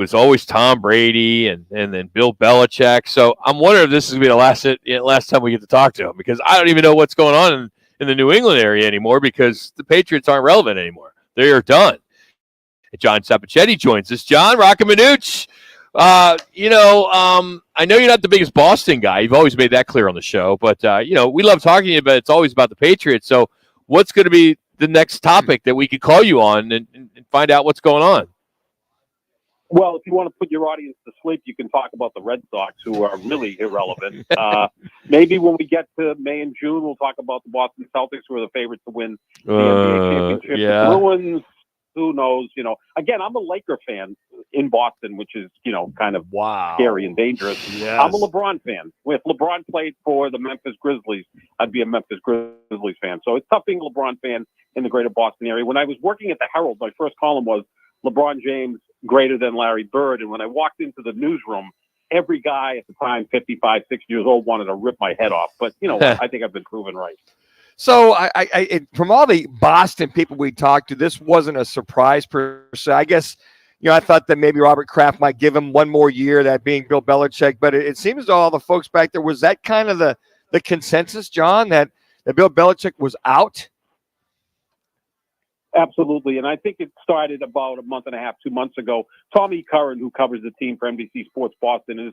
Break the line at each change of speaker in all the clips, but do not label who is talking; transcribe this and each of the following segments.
was always Tom Brady and then Bill Belichick. So I'm wondering if this is going to be the last time we get to talk to him, because I don't even know what's going on in the New England area anymore, because the Patriots aren't relevant anymore. They are done. And John Sapochetti joins us. John, Rocket Manooch. I know you're not the biggest Boston guy. You've always made that clear on the show. But, we love talking to you, but it's always about the Patriots. So what's going to be the next topic that we could call you on and find out what's going on?
Well, if you want to put your audience to sleep, you can talk about the Red Sox, who are really irrelevant. Maybe when we get to May and June, we'll talk about the Boston Celtics, who are the favorites to win the NBA championship.
Yeah.
The Bruins, who knows? Again, I'm a Laker fan in Boston, which is, kind of scary and dangerous.
Yes.
I'm a LeBron fan. If LeBron played for the Memphis Grizzlies, I'd be a Memphis Grizzlies fan. So it's tough being a LeBron fan in the greater Boston area. When I was working at the Herald, my first column was LeBron James greater than Larry Bird. And when I walked into the newsroom, every guy at the time, 55, 60 years old, wanted to rip my head off. But you know what? I think I've been proven right.
So from all the Boston people we talked to, this wasn't a surprise per se. I guess, I thought that maybe Robert Kraft might give him one more year, that being Bill Belichick. But it seems to all the folks back there, was that kind of the consensus, John, that Bill Belichick was out?
Absolutely. And I think it started about a month and a half, 2 months ago. Tommy Curran, who covers the team for NBC Sports Boston, is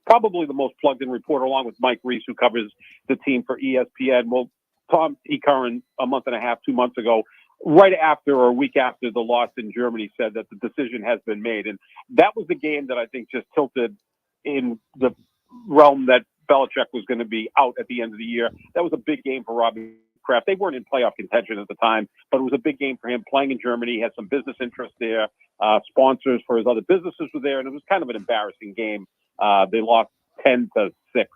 probably the most plugged-in reporter, along with Mike Reese, who covers the team for ESPN. Well, Tom E. Curran, a month and a half, 2 months ago, right after or a week after the loss in Germany, said that the decision has been made. And that was the game that I think just tilted in the realm that Belichick was going to be out at the end of the year. That was a big game for Robbie Kraft. They weren't in playoff contention at the time, but it was a big game for him playing in Germany. He had some business interests there. Sponsors for his other businesses were there, and it was kind of an embarrassing game. They lost 10-6.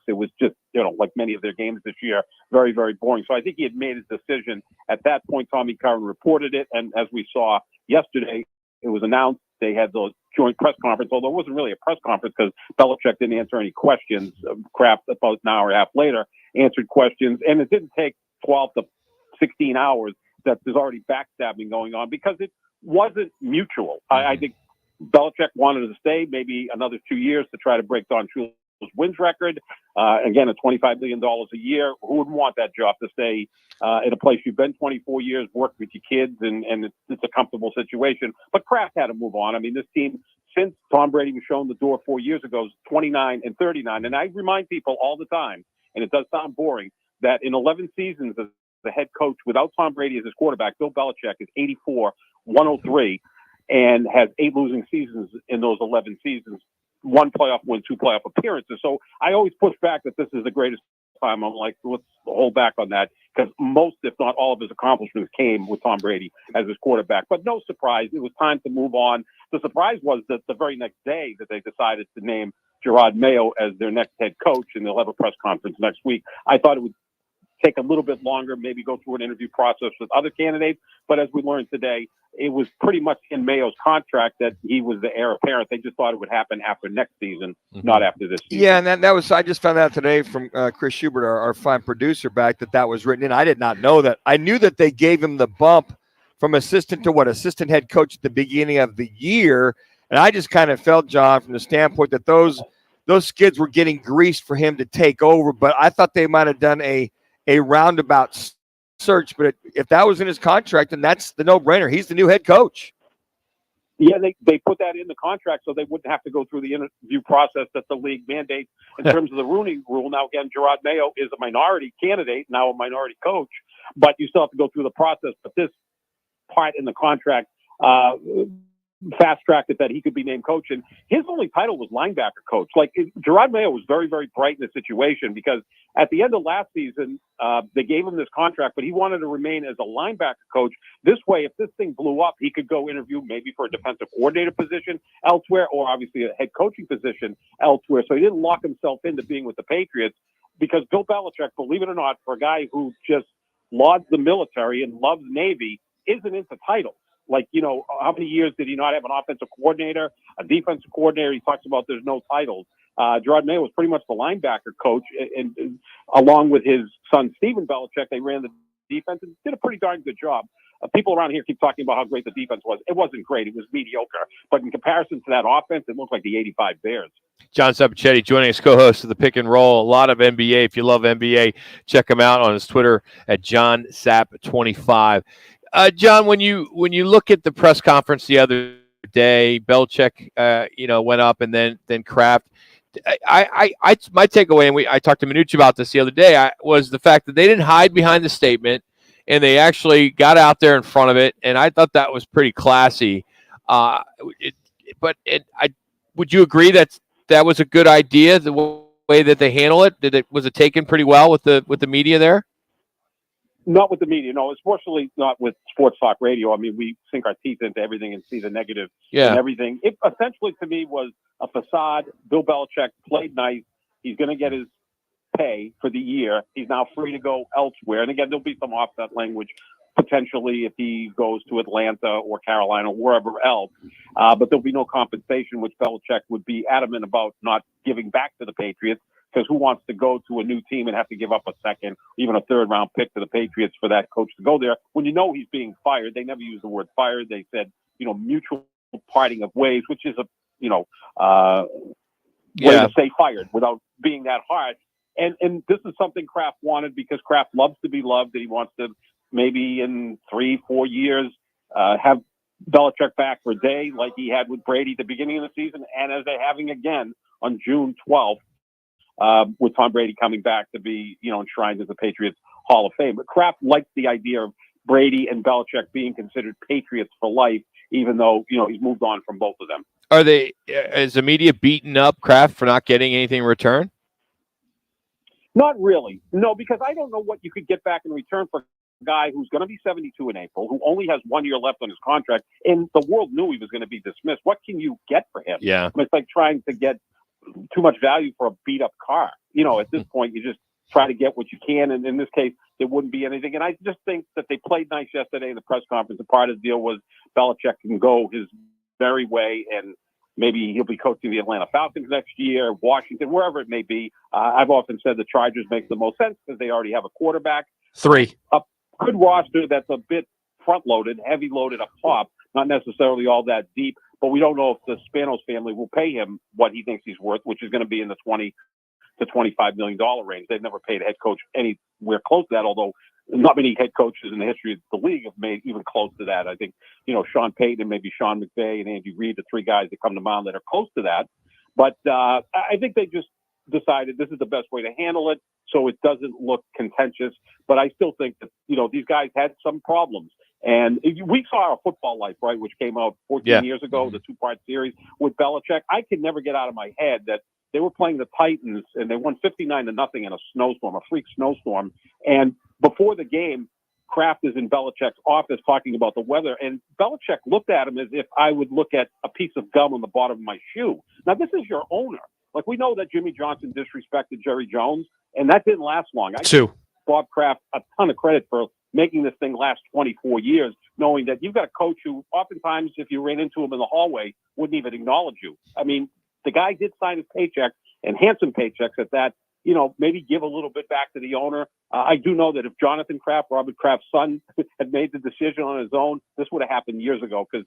It was just, like many of their games this year, very, very boring. So I think he had made his decision. At that point, Tommy Curran reported it, and as we saw yesterday, it was announced. They had the joint press conference, although it wasn't really a press conference because Belichick didn't answer any questions. Kraft, about an hour and a half later, answered questions, and it didn't take 12 to 16 hours that there's already backstabbing going on because it wasn't mutual. I think Belichick wanted to stay maybe another 2 years to try to break Don Shula's wins record. Again, at $25 million a year, who wouldn't want that job to stay in a place you've been 24 years, worked with your kids, and it's a comfortable situation. But Kraft had to move on. I mean, this team, since Tom Brady was shown the door 4 years ago, is 29-39. And I remind people all the time, and it does sound boring, that in 11 seasons as the head coach without Tom Brady as his quarterback, Bill Belichick is 84-103 and has 8 losing seasons in those 11 seasons, 1 playoff win, 2 playoff appearances. So I always push back that this is the greatest time. I'm like, let's hold back on that because most, if not all of his accomplishments came with Tom Brady as his quarterback. But no surprise, it was time to move on. The surprise was that the very next day that they decided to name Jerod Mayo as their next head coach, and they'll have a press conference next week. I thought it would take a little bit longer, maybe go through an interview process with other candidates. But as we learned today, it was pretty much in Mayo's contract that he was the heir apparent. They just thought it would happen after next season, not after this season.
Yeah, and that was, I just found out today from Chris Schubert, our fine producer back, that was written in. I did not know that. I knew that they gave him the bump from assistant to assistant head coach at the beginning of the year. And I just kind of felt, John, from the standpoint that those skids were getting greased for him to take over. But I thought they might have done a roundabout search, but if that was in his contract, then that's the no-brainer. He's the new head coach.
Yeah, they put that in the contract so they wouldn't have to go through the interview process that the league mandates in terms of the Rooney Rule. Now, again, Jerod Mayo is a minority candidate, now a minority coach, but you still have to go through the process. But this part in the contract fast-tracked it that he could be named coach, and his only title was linebacker coach. Jerod Mayo was very, very bright in the situation because at the end of last season, they gave him this contract, but he wanted to remain as a linebacker coach. This way, if this thing blew up, he could go interview maybe for a defensive coordinator position elsewhere, or obviously a head coaching position elsewhere. So he didn't lock himself into being with the Patriots because Bill Belichick, believe it or not, for a guy who just lauds the military and loves Navy, isn't into titles. How many years did he not have an offensive coordinator, a defensive coordinator? He talks about there's no titles. Jerod Mayo was pretty much the linebacker coach, and along with his son, Stephen Belichick, they ran the defense and did a pretty darn good job. People around here keep talking about how great the defense was. It wasn't great. It was mediocre. But in comparison to that offense, it looked like the 85 Bears.
John Sapochetti joining us, co-host of the Pick and Roll. A lot of NBA. If you love NBA, check him out on his Twitter at JohnSap25. John, when you look at the press conference the other day, Belichick, went up, and then Kraft. My takeaway, and I talked to Minucci about this the other day, was the fact that they didn't hide behind the statement, and they actually got out there in front of it, and I thought that was pretty classy. Would you agree that was a good idea, the way that they handle it? Was it taken pretty well with the media there?
Not with the media, no, especially not with sports talk radio. I mean, we sink our teeth into everything and see the negative and everything. It essentially, to me, was a facade. Bill Belichick played nice. He's going to get his pay for the year. He's now free to go elsewhere. And again, there'll be some offset language potentially if he goes to Atlanta or Carolina or wherever else. But there'll be no compensation, which Belichick would be adamant about not giving back to the Patriots. Because who wants to go to a new team and have to give up a second, even a third-round pick to the Patriots for that coach to go there? When you know he's being fired, they never use the word fired. They said, mutual parting of ways, which is a, way to say fired without being that hard. And this is something Kraft wanted because Kraft loves to be loved, and he wants to maybe in 3-4 years have Belichick back for a day like he had with Brady at the beginning of the season, and as they're having again on June 12th. With Tom Brady coming back to be, enshrined as the Patriots Hall of Fame. But Kraft likes the idea of Brady and Belichick being considered Patriots for life, even though, he's moved on from both of them.
Is the media beating up Kraft for not getting anything in return?
Not really. No, because I don't know what you could get back in return for a guy who's going to be 72 in April, who only has 1 year left on his contract, and the world knew he was going to be dismissed. What can you get for him?
Yeah.
It's like trying to get too much value for a beat up car. At this point, you just try to get what you can. And in this case, there wouldn't be anything. And I just think that they played nice yesterday in the press conference. And part of the deal was Belichick can go his merry way, and maybe he'll be coaching the Atlanta Falcons next year, Washington, wherever it may be. I've often said the Chargers make the most sense because they already have a quarterback.
3.
A good roster that's a bit front-loaded, heavy-loaded up top, not necessarily all that deep. But we don't know if the Spanos family will pay him what he thinks he's worth, which is going to be in the $20 to $25 million range. They've never paid a head coach anywhere close to that, although not many head coaches in the history of the league have made even close to that. I think, Sean Payton and maybe Sean McVay and Andy Reid, the 3 guys that come to mind that are close to that. But I think they just decided this is the best way to handle it so it doesn't look contentious. But I still think that, these guys had some problems. And we saw Our Football Life, right, which came out 14 years ago, the 2-part series with Belichick. I could never get out of my head that they were playing the Titans and they won 59-0 in a snowstorm, a freak snowstorm. And before the game, Kraft is in Belichick's office talking about the weather. And Belichick looked at him as if I would look at a piece of gum on the bottom of my shoe. Now, this is your owner. Like, we know that Jimmy Johnson disrespected Jerry Jones, and that didn't last long. I give Bob Kraft a ton of credit for making this thing last 24 years, knowing that you've got a coach who oftentimes, if you ran into him in the hallway, wouldn't even acknowledge you. I mean, the guy did sign his paycheck, and handsome paychecks at that, maybe give a little bit back to the owner. I do know that if Jonathan Kraft, Robert Kraft's son, had made the decision on his own, this would have happened years ago because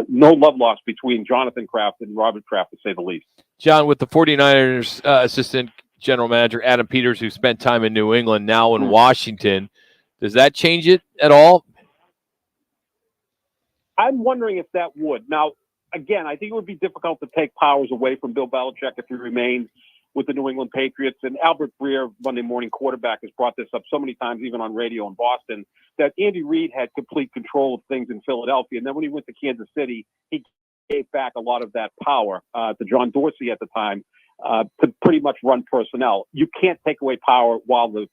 no love lost between Jonathan Kraft and Robert Kraft, to say the least.
John, with the 49ers assistant general manager, Adam Peters, who spent time in New England, now in Washington, does that change it at all?
I'm wondering if that would. Now, again, I think it would be difficult to take powers away from Bill Belichick if he remains with the New England Patriots. And Albert Breer, Monday Morning Quarterback, has brought this up so many times, even on radio in Boston, that Andy Reid had complete control of things in Philadelphia. And then when he went to Kansas City, he gave back a lot of that power to John Dorsey at the time to pretty much run personnel. You can't take away power while the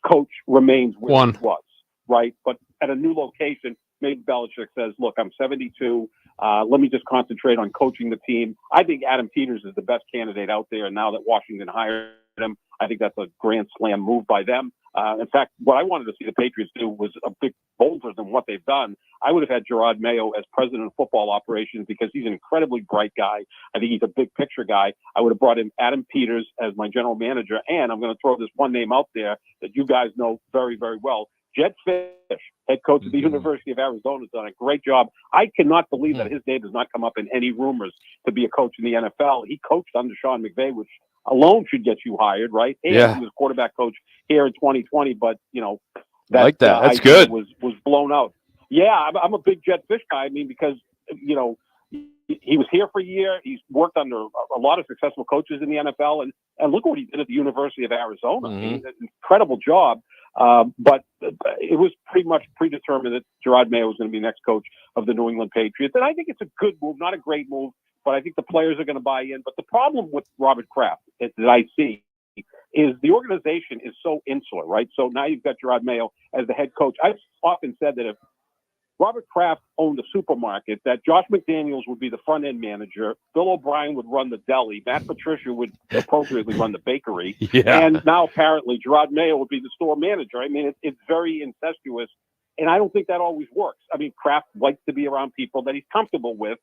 coach remains where he was, right? But at a new location, maybe Belichick says, look, I'm 72. Let me just concentrate on coaching the team. I think Adam Peters is the best candidate out there. And now that Washington hired him, I think that's a grand slam move by them. In fact, what I wanted to see the Patriots do was a bit bolder than what they've done. I would have had Jerod Mayo as president of football operations because he's an incredibly bright guy. I think he's a big picture guy. I would have brought in Adam Peters as my general manager. And I'm going to throw this one name out there that you guys know very, very well. Jed Fish, head coach of the University of Arizona, has done a great job. I cannot believe that his name does not come up in any rumors to be a coach in the NFL. He coached under Sean McVay, which alone should get you hired, right? And he was quarterback coach here in 2020, but, you know, that,
like that. That's
idea
good.
Was blown out. Yeah, I'm a big Jed Fish guy. I mean, because, you know, he was here for a year. He's worked under a lot of successful coaches in the NFL, and look what he did at the University of Arizona. I mean, an incredible job. But it was pretty much predetermined that Jerod Mayo was going to be next coach of the New England Patriots. And I think it's a good move, not a great move, but I think the players are going to buy in. But the problem with Robert Kraft that I see is the organization is so insular, right? So now you've got Jerod Mayo as the head coach. I've often said that if Robert Kraft owned a supermarket, that Josh McDaniels would be the front-end manager, Bill O'Brien would run the deli, Matt Patricia would appropriately run the bakery, and now apparently Jerod Mayo would be the store manager. I mean, it's very incestuous, and I don't think that always works. I mean, Kraft likes to be around people that he's comfortable with,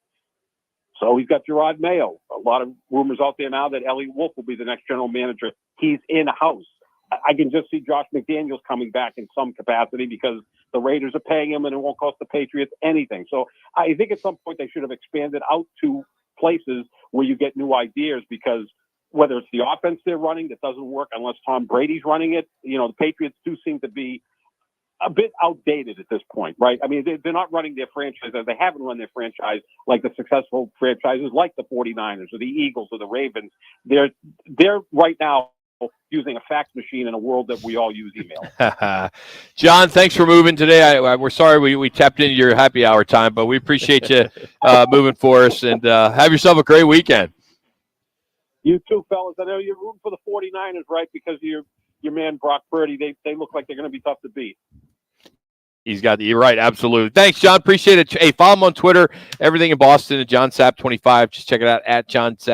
so he's got Jerod Mayo. A lot of rumors out there now that Elliot Wolf will be the next general manager. He's in-house. I can just see Josh McDaniels coming back in some capacity because the Raiders are paying him and it won't cost the Patriots anything. So I think at some point they should have expanded out to places where you get new ideas, because whether it's the offense they're running that doesn't work unless Tom Brady's running it, you know, the Patriots do seem to be a bit outdated at this point, right? I mean, they're not running their franchise, or they haven't run their franchise like the successful franchises like the 49ers or the Eagles or the Ravens. They're right now using a fax machine in a world that we all use email.
John, thanks for moving today. We're sorry we tapped into your happy hour time, but we appreciate you moving for us, and have yourself a great weekend.
You too, fellas. I know you're rooting for the 49ers, right? Because your man Brock Purdy, they look like they're going to be tough to beat.
You're right, absolutely. Thanks, John. Appreciate it. Hey, follow him on Twitter. Everything in Boston at John Sapp 25. Just check it out at John Sapp